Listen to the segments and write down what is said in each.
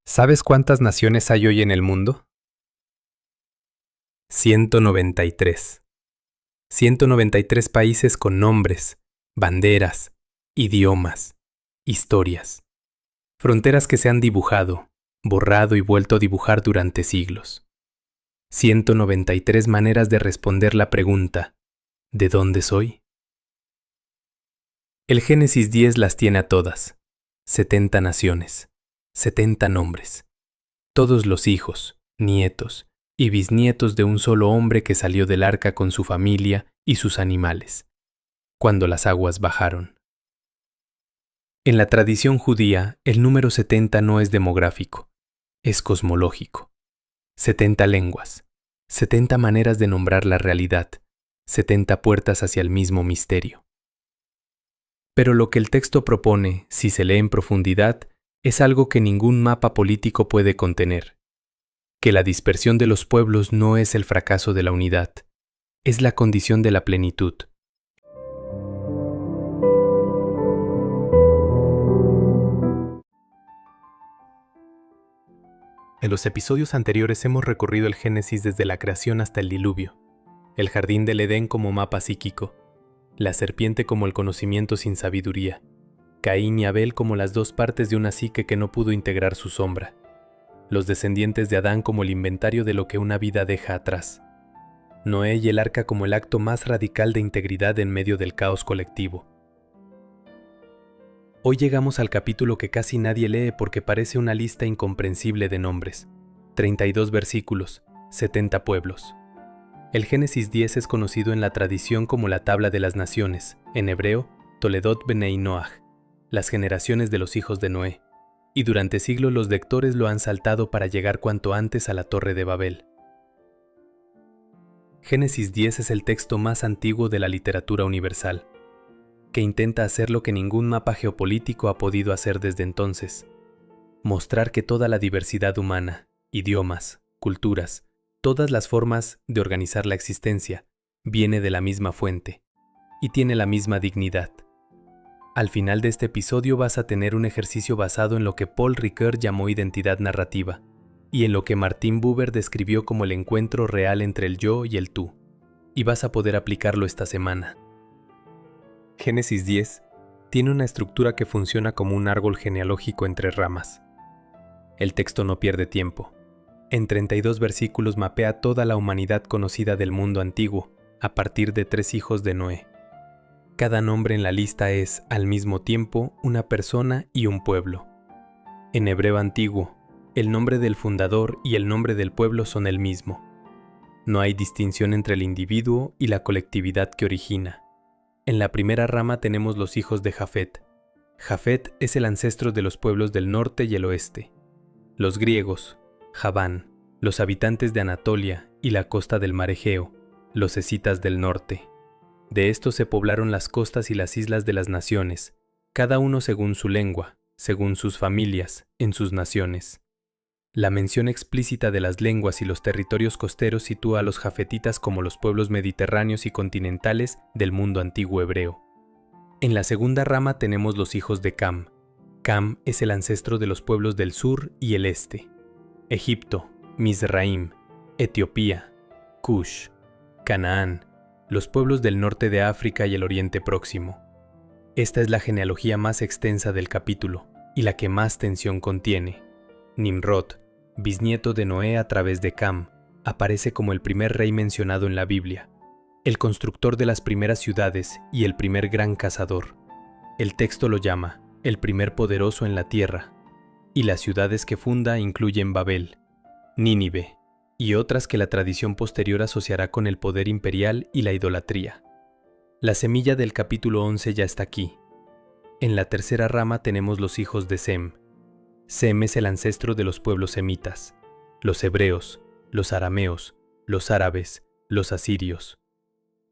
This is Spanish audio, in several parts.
¿Sabes cuántas naciones hay hoy en el mundo? 193. 193 países con nombres, banderas, idiomas, historias. Fronteras que se han dibujado, borrado y vuelto a dibujar durante siglos. 193 maneras de responder la pregunta, ¿de dónde soy? El Génesis 10 las tiene a todas. 70 naciones, 70 nombres. Todos los hijos, nietos y bisnietos de un solo hombre que salió del arca con su familia y sus animales, cuando las aguas bajaron. En la tradición judía, el número 70 no es demográfico, es cosmológico. 70 lenguas, 70 maneras de nombrar la realidad, 70 puertas hacia el mismo misterio. Pero lo que el texto propone, si se lee en profundidad, es algo que ningún mapa político puede contener. Que la dispersión de los pueblos no es el fracaso de la unidad, es la condición de la plenitud. En los episodios anteriores hemos recorrido el Génesis desde la creación hasta el diluvio, el jardín del Edén como mapa psíquico, la serpiente como el conocimiento sin sabiduría, Caín y Abel como las dos partes de una psique que no pudo integrar su sombra, los descendientes de Adán como el inventario de lo que una vida deja atrás, Noé y el arca como el acto más radical de integridad en medio del caos colectivo. Hoy llegamos al capítulo que casi nadie lee porque parece una lista incomprensible de nombres. 32 versículos, 70 pueblos. El Génesis 10 es conocido en la tradición como la tabla de las naciones, en hebreo, Toledot Benei Noach, las generaciones de los hijos de Noé, y durante siglos los lectores lo han saltado para llegar cuanto antes a la Torre de Babel. Génesis 10 es el texto más antiguo de la literatura universal, que intenta hacer lo que ningún mapa geopolítico ha podido hacer desde entonces: mostrar que toda la diversidad humana, idiomas, culturas, todas las formas de organizar la existencia, viene de la misma fuente y tiene la misma dignidad. Al final de este episodio vas a tener un ejercicio basado en lo que Paul Ricoeur llamó identidad narrativa y en lo que Martin Buber describió como el encuentro real entre el yo y el tú, y vas a poder aplicarlo esta semana. Génesis 10 tiene una estructura que funciona como un árbol genealógico entre ramas. El texto no pierde tiempo. En 32 versículos mapea toda la humanidad conocida del mundo antiguo, a partir de 3 hijos de Noé. Cada nombre en la lista es, al mismo tiempo, una persona y un pueblo. En hebreo antiguo, el nombre del fundador y el nombre del pueblo son el mismo. No hay distinción entre el individuo y la colectividad que origina. En la primera rama tenemos los hijos de Jafet. Jafet es el ancestro de los pueblos del norte y el oeste. Los griegos, Javán, los habitantes de Anatolia y la costa del mar Egeo, los escitas del norte. De estos se poblaron las costas y las islas de las naciones, cada uno según su lengua, según sus familias, en sus naciones. La mención explícita de las lenguas y los territorios costeros sitúa a los jafetitas como los pueblos mediterráneos y continentales del mundo antiguo hebreo. En la segunda rama tenemos los hijos de Cam. Cam es el ancestro de los pueblos del sur y el este: Egipto, Mizraim, Etiopía, Cush, Canaán, los pueblos del norte de África y el Oriente Próximo. Esta es la genealogía más extensa del capítulo y la que más tensión contiene. Nimrod, bisnieto de Noé a través de Cam, aparece como el primer rey mencionado en la Biblia, el constructor de las primeras ciudades y el primer gran cazador. El texto lo llama el primer poderoso en la tierra, y las ciudades que funda incluyen Babel, Nínive y otras que la tradición posterior asociará con el poder imperial y la idolatría. La semilla del capítulo 11 ya está aquí. En la tercera rama tenemos los hijos de Sem. Sem es el ancestro de los pueblos semitas, los hebreos, los arameos, los árabes, los asirios.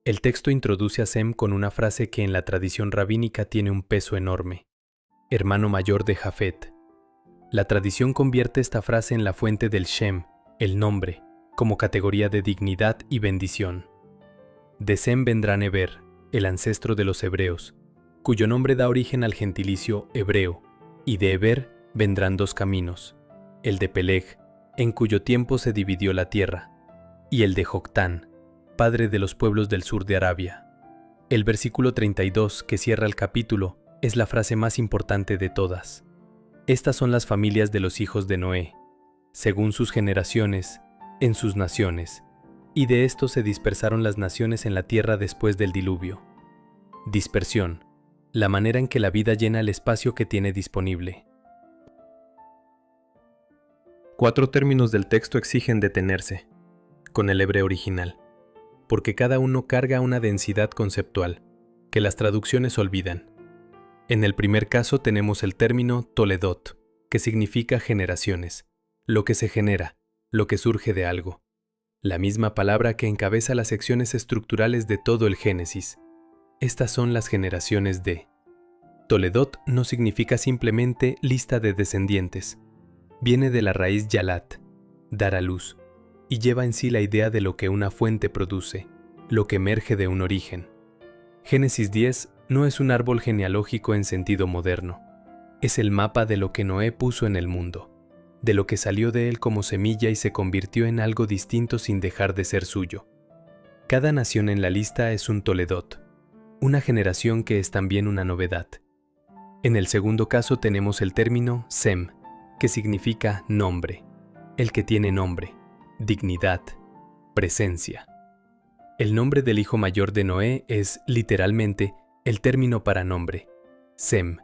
El texto introduce a Sem con una frase que en la tradición rabínica tiene un peso enorme: hermano mayor de Jafet. La tradición convierte esta frase en la fuente del Shem, el nombre, como categoría de dignidad y bendición. De Sem vendrá Neber, el ancestro de los hebreos, cuyo nombre da origen al gentilicio hebreo, y de Heber vendrán dos caminos: el de Peleg, en cuyo tiempo se dividió la tierra, y el de Joctán, padre de los pueblos del sur de Arabia. El versículo 32, que cierra el capítulo, es la frase más importante de todas. Estas son las familias de los hijos de Noé, según sus generaciones, en sus naciones, y de esto se dispersaron las naciones en la tierra después del diluvio. Dispersión, la manera en que la vida llena el espacio que tiene disponible. 4 términos del texto exigen detenerse, con el hebreo original, porque cada uno carga una densidad conceptual, que las traducciones olvidan. En el primer caso tenemos el término toledot, que significa generaciones, lo que se genera, lo que surge de algo. La misma palabra que encabeza las secciones estructurales de todo el Génesis. Estas son las generaciones de. Toledot no significa simplemente lista de descendientes. Viene de la raíz yalat, dar a luz, y lleva en sí la idea de lo que una fuente produce, lo que emerge de un origen. Génesis 10 no es un árbol genealógico en sentido moderno. Es el mapa de lo que Noé puso en el mundo, de lo que salió de él como semilla y se convirtió en algo distinto sin dejar de ser suyo. Cada nación en la lista es un toledot, una generación que es también una novedad. En el segundo caso tenemos el término Sem, que significa nombre, el que tiene nombre, dignidad, presencia. El nombre del hijo mayor de Noé es, literalmente, el término para nombre, Sem.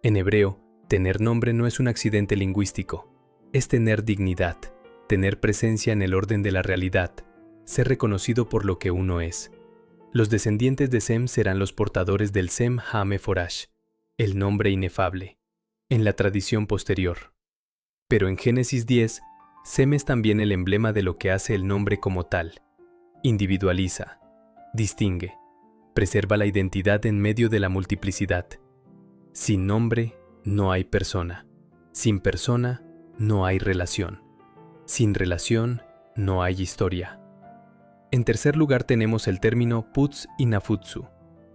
En hebreo, tener nombre no es un accidente lingüístico, es tener dignidad, tener presencia en el orden de la realidad, ser reconocido por lo que uno es. Los descendientes de Sem serán los portadores del Sem HaMeforash, el nombre inefable, en la tradición posterior. Pero en Génesis 10, Sem es también el emblema de lo que hace el nombre como tal. Individualiza, distingue, preserva la identidad en medio de la multiplicidad. Sin nombre, no hay persona. Sin persona, no hay relación. Sin relación, no hay historia. En tercer lugar tenemos el término Putz y Nafutsu,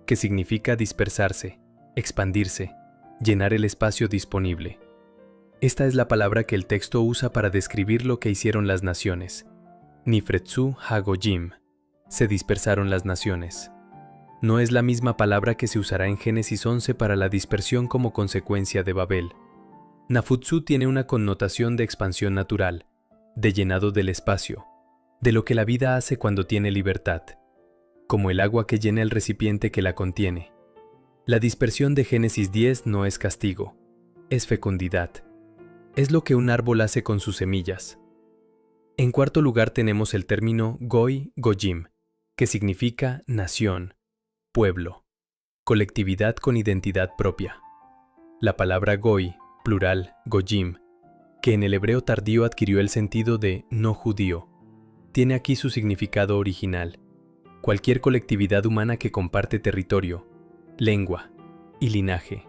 que significa dispersarse, expandirse, llenar el espacio disponible. Esta es la palabra que el texto usa para describir lo que hicieron las naciones. Nifretzu Hagoyim, se dispersaron las naciones. No es la misma palabra que se usará en Génesis 11 para la dispersión como consecuencia de Babel. Nafutsu tiene una connotación de expansión natural, de llenado del espacio, de lo que la vida hace cuando tiene libertad, como el agua que llena el recipiente que la contiene. La dispersión de Génesis 10 no es castigo, es fecundidad. Es lo que un árbol hace con sus semillas. En cuarto lugar tenemos el término Goy Goyim, que significa nación, pueblo, colectividad con identidad propia. La palabra Goy, plural Goyim, que en el hebreo tardío adquirió el sentido de no judío, tiene aquí su significado original: cualquier colectividad humana que comparte territorio, lengua y linaje.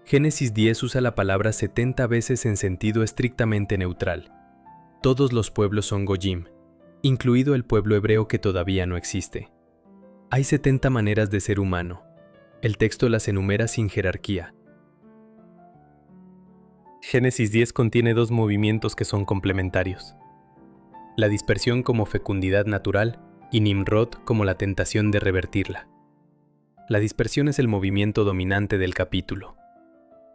Génesis 10 usa la palabra 70 veces en sentido estrictamente neutral. Todos los pueblos son Goyim, incluido el pueblo hebreo que todavía no existe. Hay 70 maneras de ser humano. El texto las enumera sin jerarquía. Génesis 10 contiene 2 movimientos que son complementarios: la dispersión como fecundidad natural y Nimrod como la tentación de revertirla. La dispersión es el movimiento dominante del capítulo.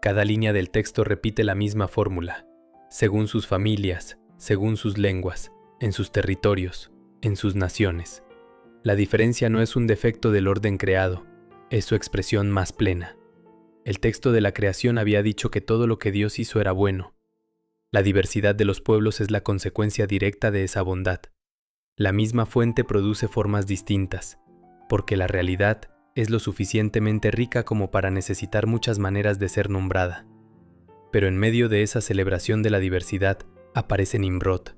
Cada línea del texto repite la misma fórmula, según sus familias, según sus lenguas, en sus territorios, en sus naciones. La diferencia no es un defecto del orden creado, es su expresión más plena. El texto de la creación había dicho que todo lo que Dios hizo era bueno. La diversidad de los pueblos es la consecuencia directa de esa bondad. La misma fuente produce formas distintas, porque la realidad es lo suficientemente rica como para necesitar muchas maneras de ser nombrada. Pero en medio de esa celebración de la diversidad aparece Nimrod,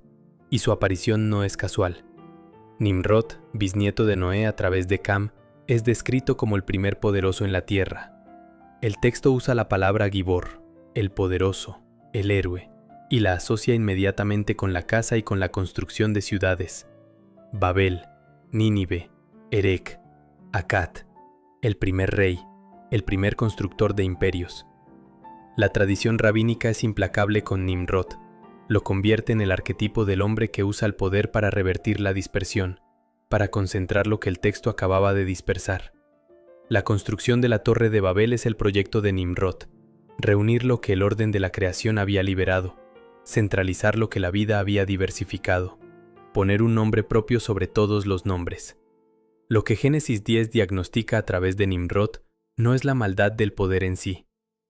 y su aparición no es casual. Nimrod, bisnieto de Noé a través de Cam, es descrito como el primer poderoso en la tierra. El texto usa la palabra Gibor, el poderoso, el héroe, y la asocia inmediatamente con la caza y con la construcción de ciudades. Babel, Nínive, Erech, Akkad, el primer rey, el primer constructor de imperios. La tradición rabínica es implacable con Nimrod, Lo convierte en el arquetipo del hombre que usa el poder para revertir la dispersión, para concentrar lo que el texto acababa de dispersar. La construcción de la Torre de Babel es el proyecto de Nimrod, reunir lo que el orden de la creación había liberado, centralizar lo que la vida había diversificado, poner un nombre propio sobre todos los nombres. Lo que Génesis 10 diagnostica a través de Nimrod no es la maldad del poder en sí,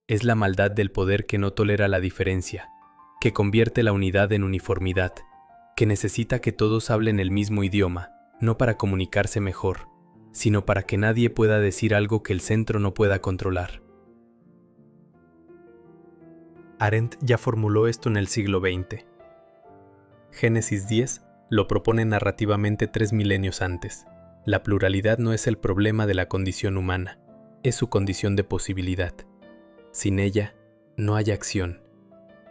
es la maldad del poder que no tolera la diferencia, que convierte la unidad en uniformidad, que necesita que todos hablen el mismo idioma, no para comunicarse mejor, sino para que nadie pueda decir algo que el centro no pueda controlar. Arendt ya formuló esto en el siglo XX. Génesis 10 lo propone narrativamente 3 milenios antes. La pluralidad no es el problema de la condición humana, es su condición de posibilidad. Sin ella, no hay acción.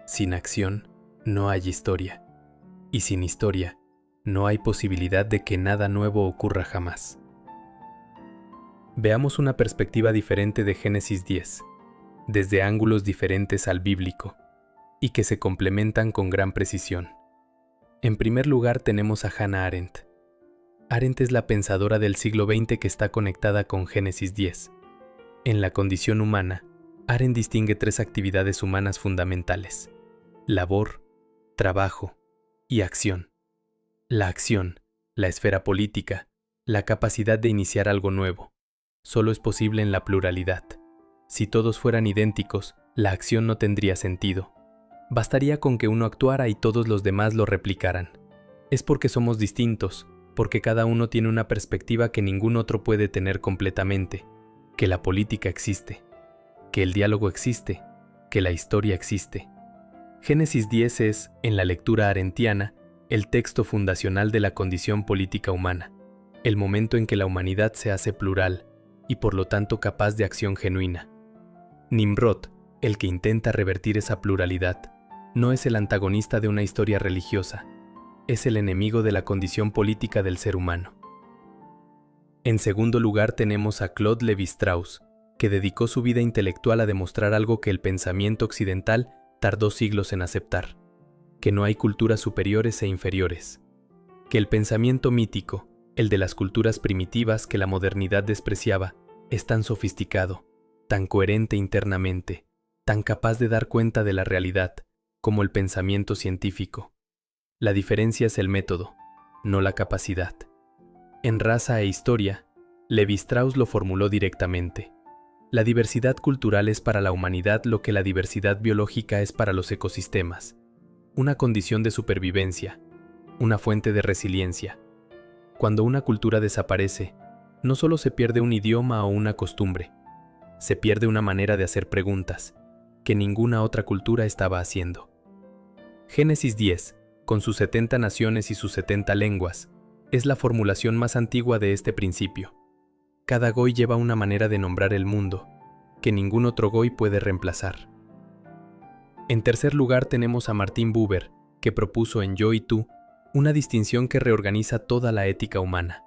Sin acción, no hay historia. Y sin historia, no hay posibilidad de que nada nuevo ocurra jamás. Veamos una perspectiva diferente de Génesis 10, desde ángulos diferentes al bíblico, y que se complementan con gran precisión. En primer lugar tenemos a Hannah Arendt. Arendt es la pensadora del siglo XX que está conectada con Génesis 10. En la condición humana, Arendt distingue 3 actividades humanas fundamentales: labor, trabajo y acción. La acción, la esfera política, la capacidad de iniciar algo nuevo, solo es posible en la pluralidad. Si todos fueran idénticos, la acción no tendría sentido. Bastaría con que uno actuara y todos los demás lo replicaran. Es porque somos distintos, porque cada uno tiene una perspectiva que ningún otro puede tener completamente, que la política existe, que el diálogo existe, que la historia existe. Génesis 10 es, en la lectura arendtiana, el texto fundacional de la condición política humana, el momento en que la humanidad se hace plural y por lo tanto capaz de acción genuina. Nimrod, el que intenta revertir esa pluralidad, no es el antagonista de una historia religiosa, es el enemigo de la condición política del ser humano. En segundo lugar tenemos a Claude Lévi-Strauss, que dedicó su vida intelectual a demostrar algo que el pensamiento occidental tardó siglos en aceptar: que no hay culturas superiores e inferiores, que el pensamiento mítico, el de las culturas primitivas que la modernidad despreciaba, es tan sofisticado, tan coherente internamente, tan capaz de dar cuenta de la realidad, como el pensamiento científico. La diferencia es el método, no la capacidad. En Raza e Historia, Lévi-Strauss lo formuló directamente: la diversidad cultural es para la humanidad lo que la diversidad biológica es para los ecosistemas, una condición de supervivencia, una fuente de resiliencia. Cuando una cultura desaparece, no solo se pierde un idioma o una costumbre, se pierde una manera de hacer preguntas que ninguna otra cultura estaba haciendo. Génesis 10, con sus 70 naciones y sus 70 lenguas, es la formulación más antigua de este principio. Cada goy lleva una manera de nombrar el mundo, que ningún otro goy puede reemplazar. En tercer lugar tenemos a Martin Buber, que propuso en Yo y Tú una distinción que reorganiza toda la ética humana.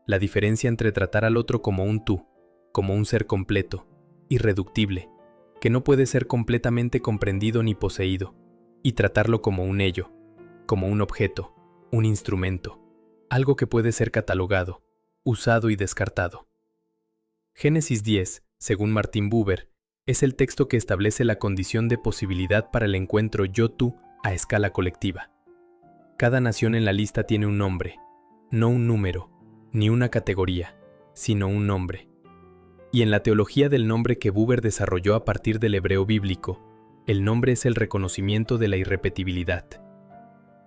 La diferencia entre tratar al otro como un tú, como un ser completo, irreductible, que no puede ser completamente comprendido ni poseído, y tratarlo como un ello, como un objeto, un instrumento, algo que puede ser catalogado, usado y descartado. Génesis 10, según Martin Buber, es el texto que establece la condición de posibilidad para el encuentro yo-tú a escala colectiva. Cada nación en la lista tiene un nombre, no un número, ni una categoría, sino un nombre. Y en la teología del nombre que Buber desarrolló a partir del hebreo bíblico, el nombre es el reconocimiento de la irrepetibilidad.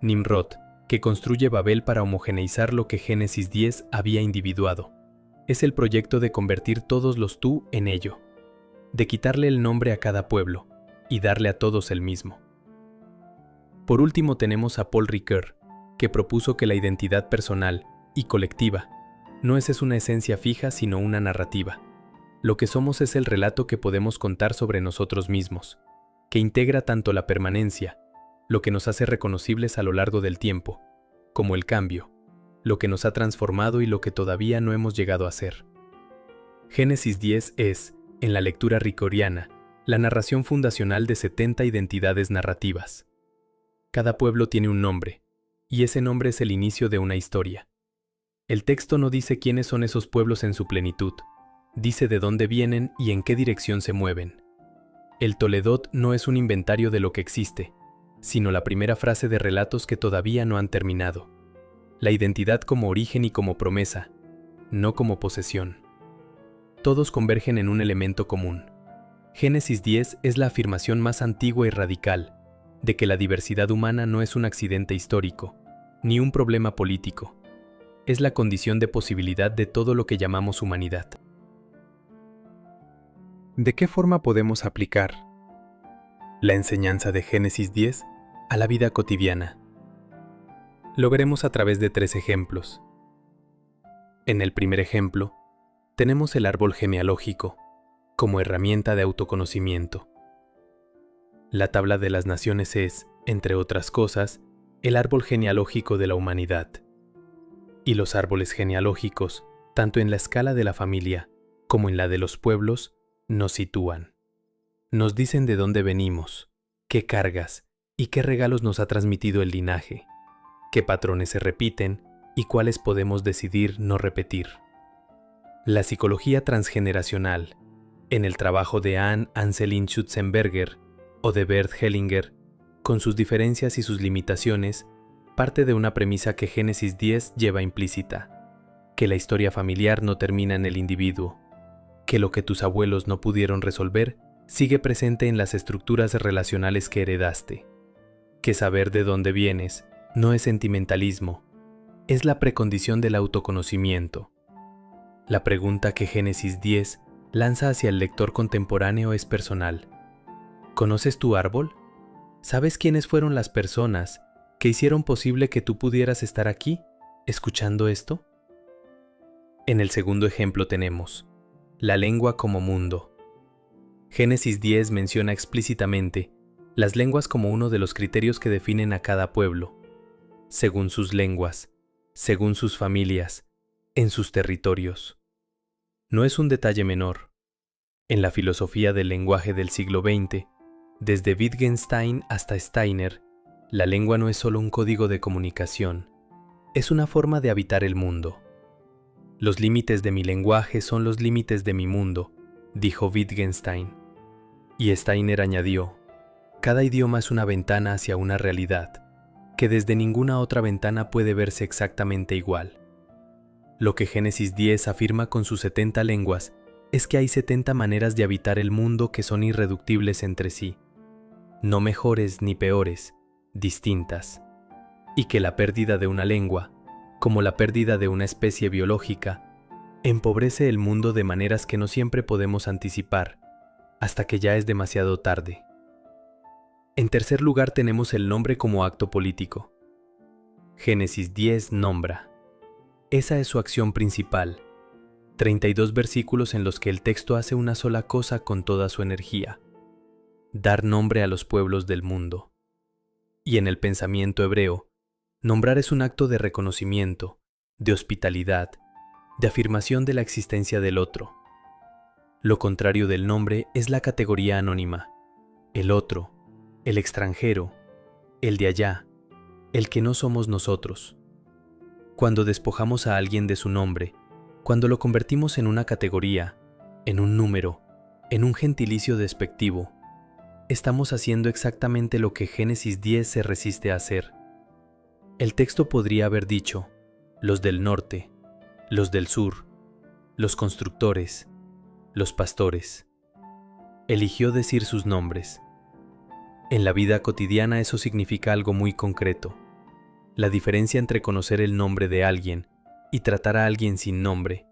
Nimrod, que construye Babel para homogeneizar lo que Génesis 10 había individuado, es el proyecto de convertir todos los tú en ello, de quitarle el nombre a cada pueblo y darle a todos el mismo. Por último tenemos a Paul Ricoeur, que propuso que la identidad personal y colectiva no es una esencia fija sino una narrativa. Lo que somos es el relato que podemos contar sobre nosotros mismos, que integra tanto la permanencia, lo que nos hace reconocibles a lo largo del tiempo, como el cambio, lo que nos ha transformado y lo que todavía no hemos llegado a ser. Génesis 10 es, en la lectura ricoeuriana, la narración fundacional de 70 identidades narrativas. Cada pueblo tiene un nombre, y ese nombre es el inicio de una historia. El texto no dice quiénes son esos pueblos en su plenitud, dice de dónde vienen y en qué dirección se mueven. El Toledot no es un inventario de lo que existe, sino la primera frase de relatos que todavía no han terminado. La identidad como origen y como promesa, no como posesión. Todos convergen en un elemento común. Génesis 10 es la afirmación más antigua y radical de que la diversidad humana no es un accidente histórico, ni un problema político. Es la condición de posibilidad de todo lo que llamamos humanidad. ¿De qué forma podemos aplicar la enseñanza de Génesis 10 a la vida cotidiana? Lo veremos a través de 3 ejemplos. En el primer ejemplo, tenemos el árbol genealógico como herramienta de autoconocimiento. La tabla de las naciones es, entre otras cosas, el árbol genealógico de la humanidad. Y los árboles genealógicos, tanto en la escala de la familia como en la de los pueblos, nos sitúan. Nos dicen de dónde venimos, qué cargas y qué regalos nos ha transmitido el linaje, qué patrones se repiten y cuáles podemos decidir no repetir. La psicología transgeneracional, en el trabajo de Anne Anselin Schutzenberger o de Bert Hellinger, con sus diferencias y sus limitaciones, parte de una premisa que Génesis 10 lleva implícita, que la historia familiar no termina en el individuo, que lo que tus abuelos no pudieron resolver sigue presente en las estructuras relacionales que heredaste, que saber de dónde vienes no es sentimentalismo, es la precondición del autoconocimiento. La pregunta que Génesis 10 lanza hacia el lector contemporáneo es personal. ¿Conoces tu árbol? ¿Sabes quiénes fueron las personas que hicieron posible que tú pudieras estar aquí, escuchando esto? En el segundo ejemplo tenemos la lengua como mundo. Génesis 10 menciona explícitamente las lenguas como uno de los criterios que definen a cada pueblo, según sus lenguas, según sus familias, en sus territorios. No es un detalle menor. En la filosofía del lenguaje del siglo XX, desde Wittgenstein hasta Steiner, la lengua no es solo un código de comunicación, es una forma de habitar el mundo. Los límites de mi lenguaje son los límites de mi mundo, dijo Wittgenstein. Y Steiner añadió, cada idioma es una ventana hacia una realidad, que desde ninguna otra ventana puede verse exactamente igual. Lo que Génesis 10 afirma con sus 70 lenguas es que hay 70 maneras de habitar el mundo que son irreductibles entre sí, no mejores ni peores, distintas, y que la pérdida de una lengua, como la pérdida de una especie biológica, empobrece el mundo de maneras que no siempre podemos anticipar, hasta que ya es demasiado tarde. En tercer lugar tenemos el nombre como acto político. Génesis 10 nombra. Esa es su acción principal. 32 versículos en los que el texto hace una sola cosa con toda su energía: dar nombre a los pueblos del mundo. Y en el pensamiento hebreo, nombrar es un acto de reconocimiento, de hospitalidad, de afirmación de la existencia del otro. Lo contrario del nombre es la categoría anónima, el otro, el extranjero, el de allá, el que no somos nosotros. Cuando despojamos a alguien de su nombre, cuando lo convertimos en una categoría, en un número, en un gentilicio despectivo, estamos haciendo exactamente lo que Génesis 10 se resiste a hacer. El texto podría haber dicho, los del norte, los del sur, los constructores, los pastores. Eligió decir sus nombres. En la vida cotidiana eso significa algo muy concreto. La diferencia entre conocer el nombre de alguien y tratar a alguien sin nombre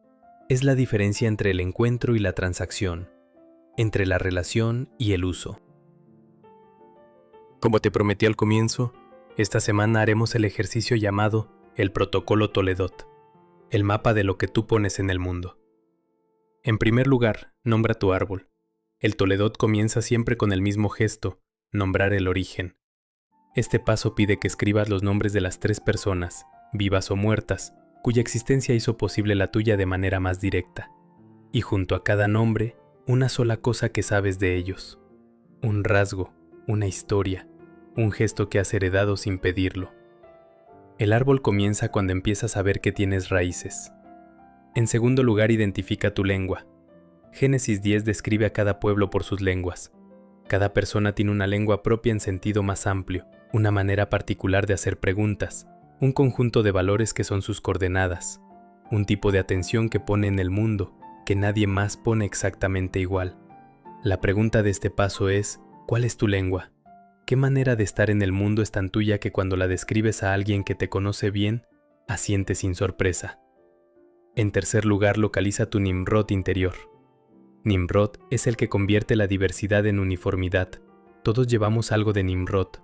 es la diferencia entre el encuentro y la transacción, entre la relación y el uso. Como te prometí al comienzo, esta semana haremos el ejercicio llamado el Protocolo Toledot, el mapa de lo que tú pones en el mundo. En primer lugar, nombra tu árbol. El Toledot comienza siempre con el mismo gesto, nombrar el origen. Este paso pide que escribas los nombres de las 3 personas, vivas o muertas, cuya existencia hizo posible la tuya de manera más directa. Y junto a cada nombre, una sola cosa que sabes de ellos. Un rasgo, una historia, un gesto que has heredado sin pedirlo. El árbol comienza cuando empiezas a ver que tienes raíces. En segundo lugar, identifica tu lengua. Génesis 10 describe a cada pueblo por sus lenguas. Cada persona tiene una lengua propia en sentido más amplio, una manera particular de hacer preguntas, un conjunto de valores que son sus coordenadas, un tipo de atención que pone en el mundo, que nadie más pone exactamente igual. La pregunta de este paso es, ¿cuál es tu lengua? ¿Qué manera de estar en el mundo es tan tuya que cuando la describes a alguien que te conoce bien, asiente sin sorpresa? En tercer lugar, localiza tu Nimrod interior. Nimrod es el que convierte la diversidad en uniformidad. Todos llevamos algo de Nimrod,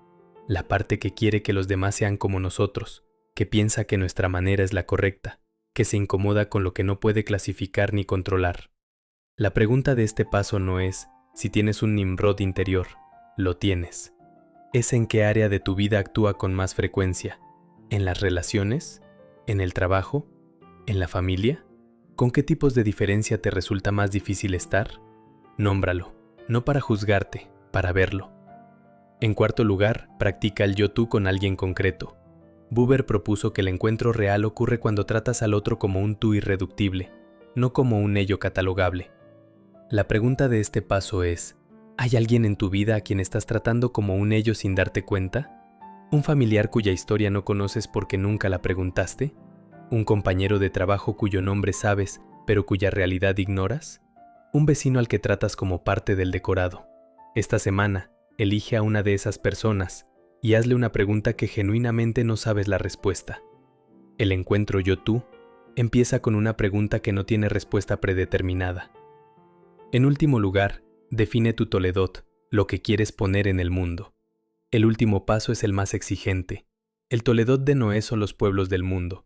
la parte que quiere que los demás sean como nosotros, que piensa que nuestra manera es la correcta, que se incomoda con lo que no puede clasificar ni controlar. La pregunta de este paso no es si tienes un Nimrod interior, lo tienes. Es en qué área de tu vida actúa con más frecuencia, en las relaciones, en el trabajo, en la familia. ¿Con qué tipos de diferencia te resulta más difícil estar? Nómbralo, no para juzgarte, para verlo. En cuarto lugar, practica el yo-tú con alguien concreto. Buber propuso que el encuentro real ocurre cuando tratas al otro como un tú irreductible, no como un ello catalogable. La pregunta de este paso es, ¿hay alguien en tu vida a quien estás tratando como un ello sin darte cuenta? ¿Un familiar cuya historia no conoces porque nunca la preguntaste? ¿Un compañero de trabajo cuyo nombre sabes, pero cuya realidad ignoras? ¿Un vecino al que tratas como parte del decorado? Esta semana, elige a una de esas personas y hazle una pregunta que genuinamente no sabes la respuesta. El encuentro yo-tú empieza con una pregunta que no tiene respuesta predeterminada. En último lugar, define tu Toledot, lo que quieres poner en el mundo. El último paso es el más exigente. El Toledot de Noé son los pueblos del mundo.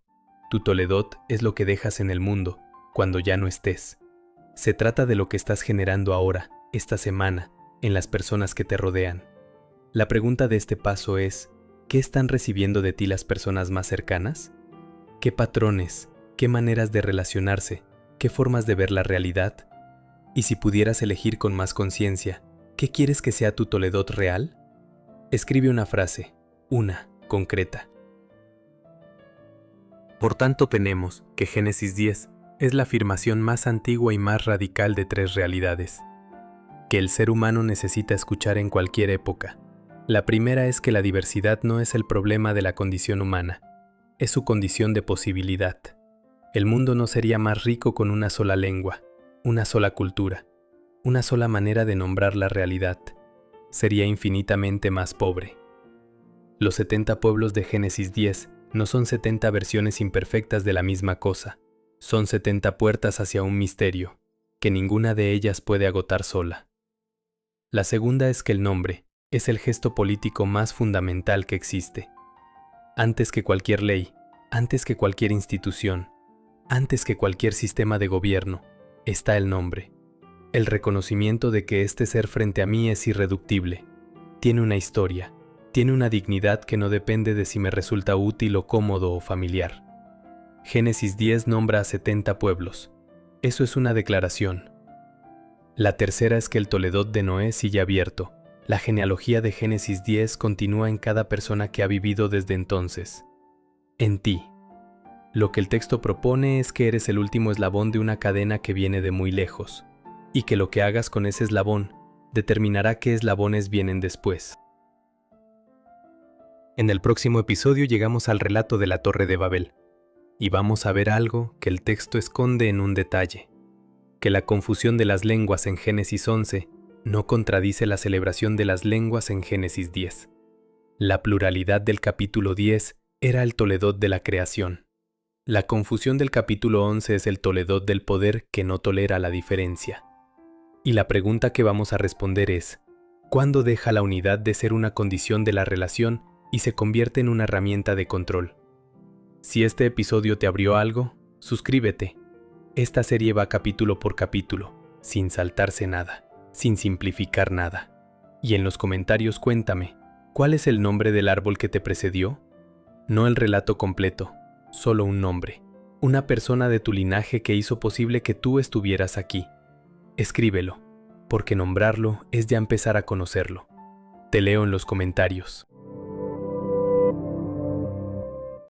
Tu Toledot es lo que dejas en el mundo, cuando ya no estés. Se trata de lo que estás generando ahora, esta semana, en las personas que te rodean. La pregunta de este paso es, ¿qué están recibiendo de ti las personas más cercanas? ¿Qué patrones, qué maneras de relacionarse, qué formas de ver la realidad? Y si pudieras elegir con más conciencia, ¿qué quieres que sea tu Toledot real? Escribe una frase, una, concreta. Por tanto tenemos que Génesis 10 es la afirmación más antigua y más radical de tres realidades, que el ser humano necesita escuchar en cualquier época. La primera es que la diversidad no es el problema de la condición humana, es su condición de posibilidad. El mundo no sería más rico con una sola lengua, una sola cultura, una sola manera de nombrar la realidad. Sería infinitamente más pobre. Los 70 pueblos de Génesis 10 no son 70 versiones imperfectas de la misma cosa, son 70 puertas hacia un misterio, que ninguna de ellas puede agotar sola. La segunda es que el nombre es el gesto político más fundamental que existe. Antes que cualquier ley, antes que cualquier institución, antes que cualquier sistema de gobierno, está el nombre. El reconocimiento de que este ser frente a mí es irreductible, tiene una historia, tiene una dignidad que no depende de si me resulta útil o cómodo o familiar. Génesis 10 nombra a 70 pueblos. Eso es una declaración. La tercera es que el Toledot de Noé sigue abierto. La genealogía de Génesis 10 continúa en cada persona que ha vivido desde entonces. En ti. Lo que el texto propone es que eres el último eslabón de una cadena que viene de muy lejos, y que lo que hagas con ese eslabón determinará qué eslabones vienen después. En el próximo episodio llegamos al relato de la Torre de Babel, y vamos a ver algo que el texto esconde en un detalle, que la confusión de las lenguas en Génesis 11 no contradice la celebración de las lenguas en Génesis 10. La pluralidad del capítulo 10 era el Toledot de la creación. La confusión del capítulo 11 es el Toledot del poder que no tolera la diferencia. Y la pregunta que vamos a responder es, ¿cuándo deja la unidad de ser una condición de la relación y se convierte en una herramienta de control? Si este episodio te abrió algo, suscríbete. Esta serie va capítulo por capítulo, sin saltarse nada, sin simplificar nada. Y en los comentarios cuéntame, ¿cuál es el nombre del árbol que te precedió? No el relato completo, solo un nombre, una persona de tu linaje que hizo posible que tú estuvieras aquí. Escríbelo, porque nombrarlo es ya empezar a conocerlo. Te leo en los comentarios.